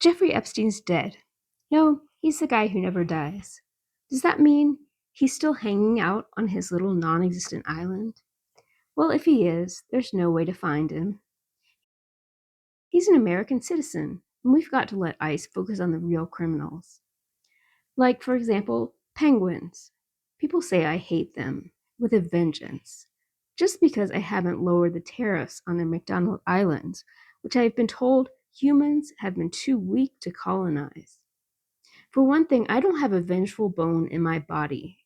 Jeffrey Epstein's dead. No, he's the guy who never dies. Does that mean he's still hanging out on his little non existent island? Well, if he is, there's no way to find him. He's an American citizen, and we've got to let ICE focus on the real criminals. Like, for example, penguins. People say I hate them with a vengeance, just because I haven't lowered the tariffs on their McDonald Islands, which I've been told humans have been too weak to colonize. For one thing, I don't have a vengeful bone in my body.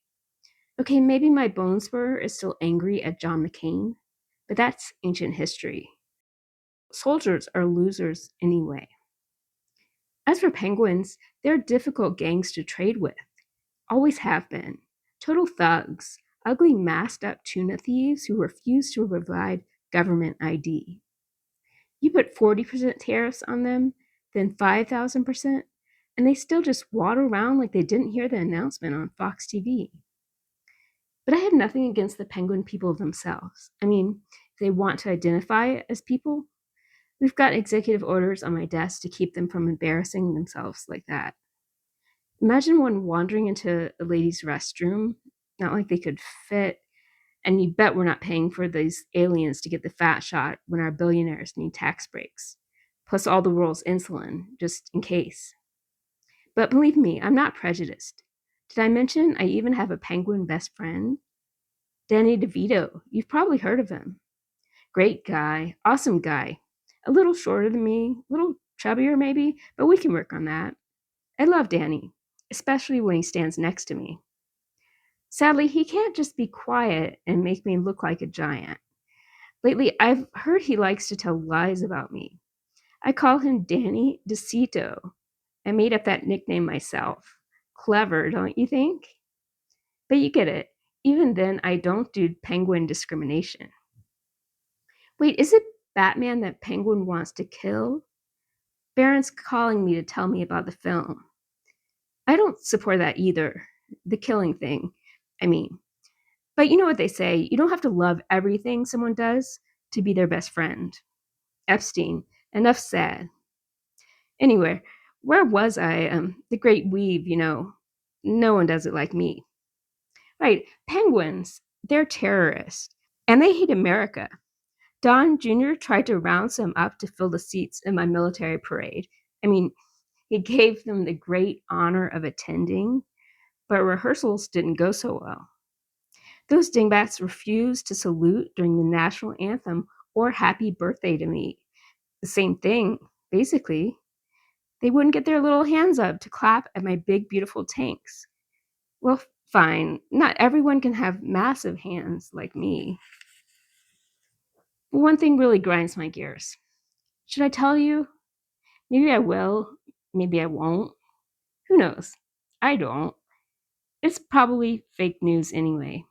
Okay, maybe my bone spur is still angry at John McCain, but that's ancient history. Soldiers are losers anyway. As for penguins, they're difficult gangs to trade with. Always have been. Total thugs, ugly masked up tuna thieves who refuse to provide government ID. You put 40% tariffs on them, then 5,000%, and they still just waddle around like they didn't hear the announcement on Fox TV. But I have nothing against the penguin people themselves. I mean, if they want to identify as people, we've got executive orders on my desk to keep them from embarrassing themselves like that. Imagine one wandering into a ladies' restroom, not like they could fit, and you bet we're not paying for these aliens to get the fat shot when our billionaires need tax breaks, plus all the world's insulin, just in case. But believe me, I'm not prejudiced. Did I mention I even have a penguin best friend? Danny DeVito. You've probably heard of him. Great guy, awesome guy. A little shorter than me, a little chubbier maybe, but we can work on that. I love Danny, especially when he stands next to me. Sadly, he can't just be quiet and make me look like a giant. Lately, I've heard he likes to tell lies about me. I call him Danny DeVito. I made up that nickname myself. Clever, don't you think? But you get it. Even then, I don't do penguin discrimination. Wait, is it Batman that Penguin wants to kill? Baron's calling me to tell me about the film. I don't support that either. The killing thing, I mean. But you know what they say, you don't have to love everything someone does to be their best friend. Epstein, enough said. Anyway, where was I? The great weave, no one does it like me. Right, penguins, they're terrorists, and they hate America. Don Jr. tried to round some up to fill the seats in my military parade. I mean, he gave them the great honor of attending, but rehearsals didn't go so well. Those dingbats refused to salute during the national anthem or happy birthday to me. The same thing, basically. They wouldn't get their little hands up to clap at my big, beautiful tanks. Well, fine. Not everyone can have massive hands like me. But one thing really grinds my gears. Should I tell you? Maybe I will. Maybe I won't. Who knows? I don't. It's probably fake news anyway.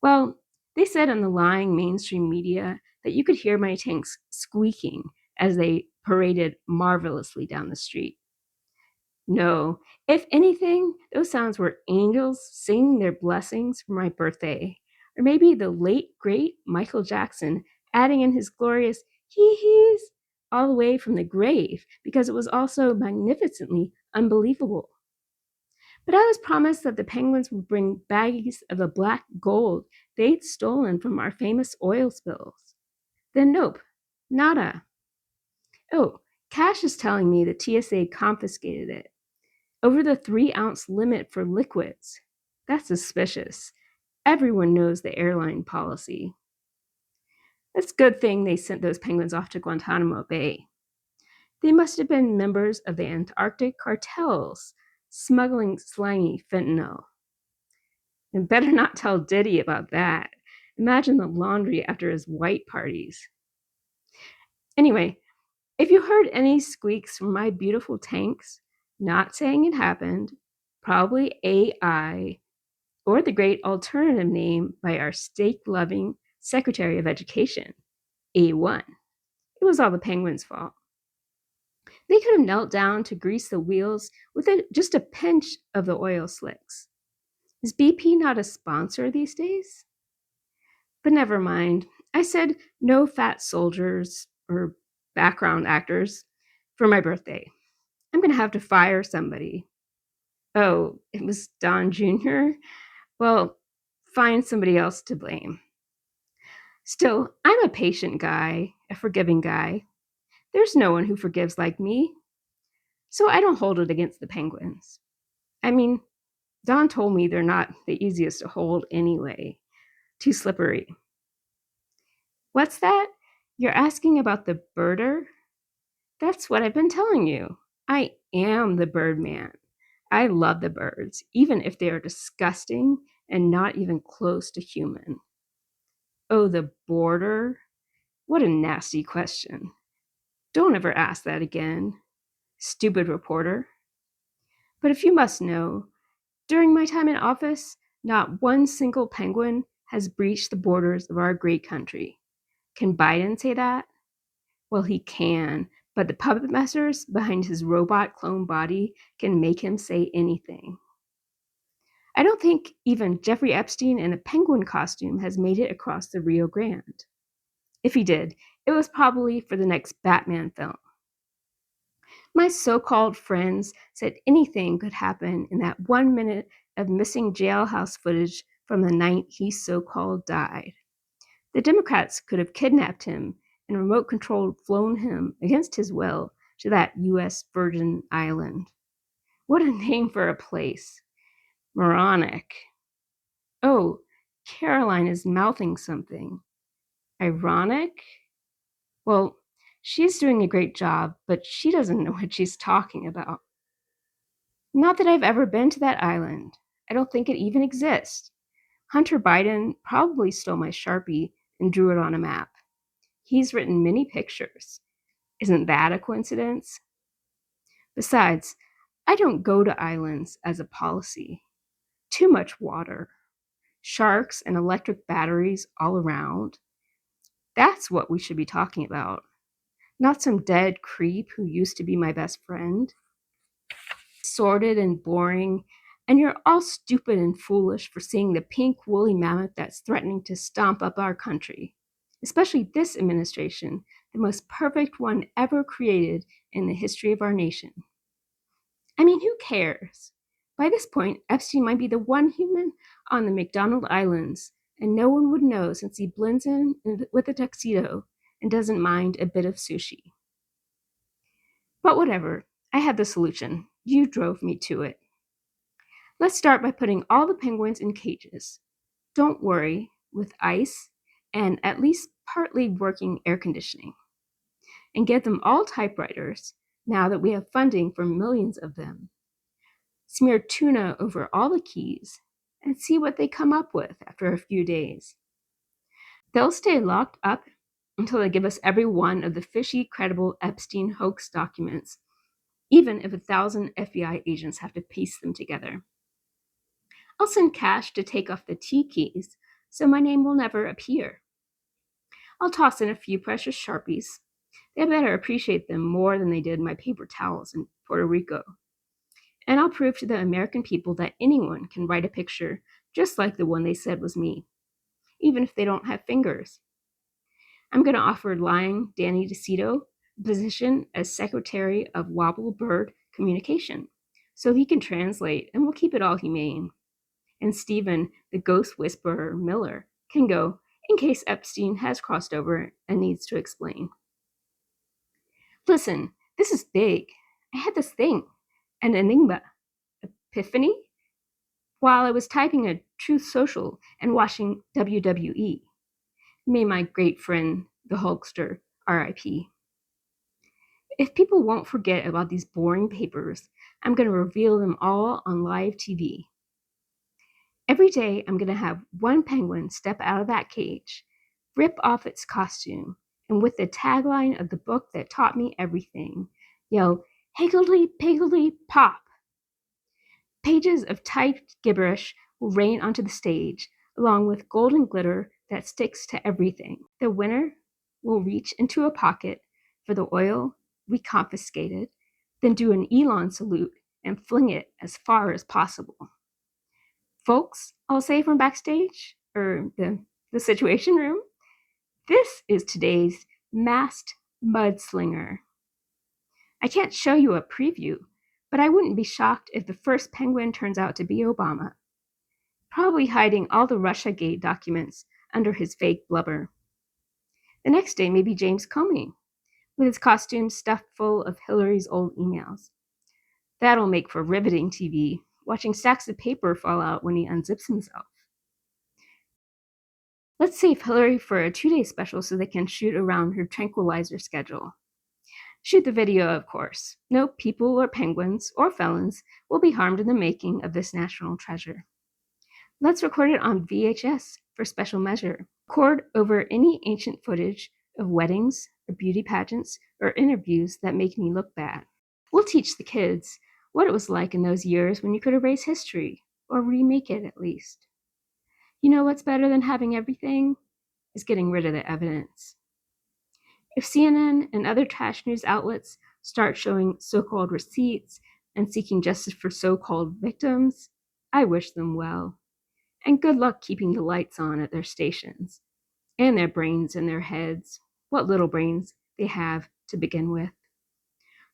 Well, they said on the lying mainstream media that you could hear my tanks squeaking as they paraded marvelously down the street. No, if anything, those sounds were angels singing their blessings for my birthday, or maybe the late, great Michael Jackson adding in his glorious hee-hees all the way from the grave because it was also magnificently unbelievable. But I was promised that the penguins would bring baggies of the black gold they'd stolen from our famous oil spills. Then nope, nada. Oh, Cash is telling me the TSA confiscated it over the 3-ounce limit for liquids. That's suspicious. Everyone knows the airline policy. It's a good thing they sent those penguins off to Guantanamo Bay. They must have been members of the Antarctic cartels smuggling slimy fentanyl. And better not tell Diddy about that. Imagine the laundry after his white parties. Anyway, if you heard any squeaks from my beautiful tanks, not saying it happened, probably AI, or the great alternative name by our steak-loving Secretary of Education, A1. It was all the penguins' fault. They could have knelt down to grease the wheels with just a pinch of the oil slicks. Is BP not a sponsor these days? But never mind. I said no fat soldiers or background actors for my birthday. I'm going to have to fire somebody. Oh, it was Don Jr.? Well, find somebody else to blame. Still, I'm a patient guy, a forgiving guy. There's no one who forgives like me. So I don't hold it against the penguins. I mean, Don told me they're not the easiest to hold anyway. Too slippery. What's that? You're asking about the birder? That's what I've been telling you. I am the Birdman. I love the birds, even if they are disgusting and not even close to human. Oh, the border? What a nasty question. Don't ever ask that again. Stupid reporter. But if you must know, during my time in office, not one single penguin has breached the borders of our great country. Can Biden say that? Well, he can, but the puppet masters behind his robot clone body can make him say anything. I don't think even Jeffrey Epstein in a penguin costume has made it across the Rio Grande. If he did, it was probably for the next Batman film. My so-called friends said anything could happen in that 1 minute of missing jailhouse footage from the night he so-called died. The Democrats could have kidnapped him and remote-controlled flown him against his will to that U.S. Virgin Island. What a name for a place. Moronic. Oh, Caroline is mouthing something. Ironic? Well, she's doing a great job, but she doesn't know what she's talking about. Not that I've ever been to that island. I don't think it even exists. Hunter Biden probably stole my Sharpie and drew it on a map. He's written many pictures. Isn't that a coincidence? Besides, I don't go to islands as a policy. Too much water, sharks and electric batteries all around. That's what we should be talking about. Not some dead creep who used to be my best friend. Sordid and boring, and you're all stupid and foolish for seeing the pink woolly mammoth that's threatening to stomp up our country. Especially this administration, the most perfect one ever created in the history of our nation. I mean, who cares? By this point, Epstein might be the one human on the McDonald Islands, and no one would know since he blends in with a tuxedo and doesn't mind a bit of sushi. But whatever, I had the solution. You drove me to it. Let's start by putting all the penguins in cages. Don't worry, with ice and at least partly working air conditioning. And get them all typewriters now that we have funding for millions of them. Smear tuna over all the keys and see what they come up with after a few days. They'll stay locked up until they give us every one of the fishy, credible Epstein hoax documents, even if 1,000 FBI agents have to piece them together. I'll send cash to take off the T keys so my name will never appear. I'll toss in a few precious Sharpies. They better appreciate them more than they did my paper towels in Puerto Rico. And I'll prove to the American people that anyone can write a picture just like the one they said was me, even if they don't have fingers. I'm going to offer lying Danny DeVito a position as Secretary of Wobble Bird Communication, so he can translate and we'll keep it all humane. And Stephen, the ghost whisperer Miller, can go in case Epstein has crossed over and needs to explain. Listen, this is big. I had this thing, an enigma, epiphany, while I was typing a Truth Social and watching WWE. May my great friend, the Hulkster, RIP. If people won't forget about these boring papers, I'm going to reveal them all on live TV. Every day, I'm going to have one penguin step out of that cage, rip off its costume, and with the tagline of the book that taught me everything, yell, "Higglety Pigglety Pop!" Pages of typed gibberish will rain onto the stage, along with golden glitter that sticks to everything. The winner will reach into a pocket for the oil we confiscated, then do an Elon salute and fling it as far as possible. Folks, I'll say from backstage, or the Situation Room, this is today's masked mudslinger. I can't show you a preview But I wouldn't be shocked if the first penguin turns out to be Obama, probably hiding all the Russiagate documents under his fake blubber. The next day may be James Comey, with his costume stuffed full of Hillary's old emails. That'll make for riveting TV, watching stacks of paper fall out when he unzips himself. Let's save Hillary for a 2-day special so they can shoot around her tranquilizer schedule. Shoot the video, of course. No people or penguins or felons will be harmed in the making of this national treasure. Let's record it on VHS for special measure. Record over any ancient footage of weddings or beauty pageants or interviews that make me look bad. We'll teach the kids what it was like in those years when you could erase history, or remake it at least. You know what's better than having everything? Is getting rid of the evidence. If CNN and other trash news outlets start showing so-called receipts and seeking justice for so-called victims, I wish them well. And good luck keeping the lights on at their stations, and their brains in their heads, what little brains they have to begin with.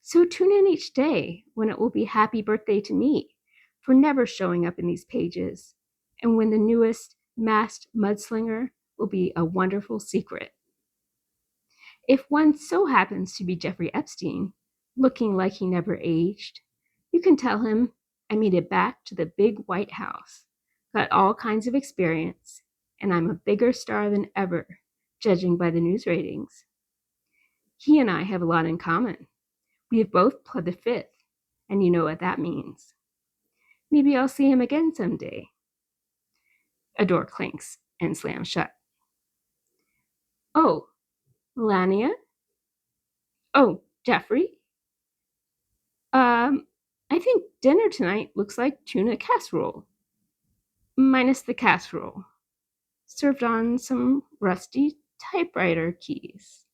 So tune in each day when it will be happy birthday to me for never showing up in these pages, and when the newest masked mudslinger will be a wonderful secret. If one so happens to be Jeffrey Epstein, looking like he never aged, you can tell him I made it back to the big White House, got all kinds of experience, and I'm a bigger star than ever, judging by the news ratings. He and I have a lot in common. We have both pled the fifth, and you know what that means. Maybe I'll see him again someday. A door clinks and slams shut. Oh, Melania? Oh, Jeffrey? I think dinner tonight looks like tuna casserole. Minus the casserole. Served on some rusty typewriter keys.